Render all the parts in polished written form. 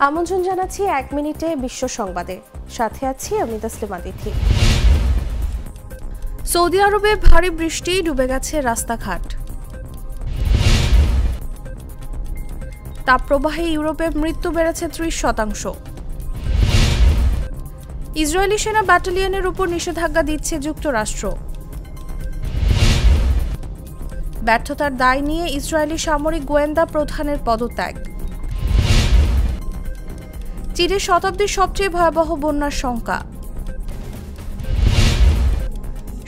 আমন্ত্রণ জানাচ্ছি ১ মিনিটে বিশ্ব সংবাদে, সাথে আছি আমি তাসলিমা তিথি। সৌদি আরবে ভারী বৃষ্টি, ডুবে গেছে রাস্তাঘাট। তাপপ্রবাহে ইউরোপে মৃত্যু বেড়েছে ৩০%। ইসরায়েলি সেনা ব্যাটালিয়নের উপর নিষেধাজ্ঞা দিচ্ছে যুক্তরাষ্ট্র। ব্যর্থতার দায় নিয়ে ইসরায়েলি সামরিক গোয়েন্দা প্রধানের পদত্যাগ। চীনের শতাব্দীর সবচেয়ে ভয়াবহ বন্যার শঙ্কা।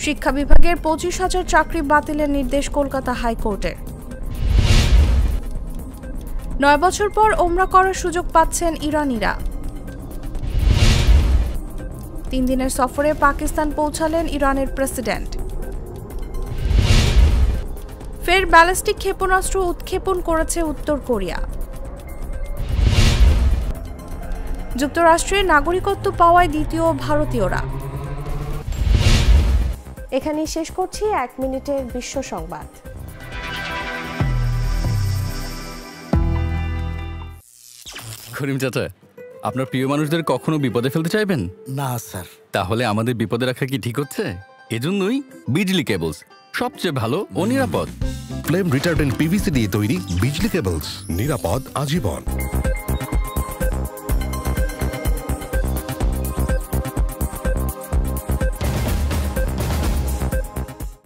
শিক্ষা বিভাগের ২৫,০০০ চাকরি বাতিলের নির্দেশ কলকাতা হাইকোর্টের। ৯ বছর পর ওমরা করার সুযোগ পাচ্ছেন ইরানিরা। ৩ দিনের সফরে পাকিস্তান পৌঁছালেন ইরানের প্রেসিডেন্ট। ফের ব্যালিস্টিক ক্ষেপণাস্ত্র উৎক্ষেপণ করেছে উত্তর কোরিয়া। যুক্তরাষ্ট্রের নাগরিকত্ব পাওয়ায় দ্বিতীয় ভারতীয়রা। এখানেই শেষ করছি ১ মিনিটের বিশ্ব সংবাদ। করিম চাচা, আপনার প্রিয় মানুষদের কখনো বিপদে ফেলতে চাইবেন না স্যার। তাহলে আমাদের বিপদে রাখা কি ঠিক হচ্ছে? এজন্যই বিজলি কেবলস সবচেয়ে ভালো ও নিরাপদ। ফ্লেম রিটার্ডেন্ট পিভিসি দিয়ে তৈরি বিজলি কেবলস, নিরাপদ আজীবন।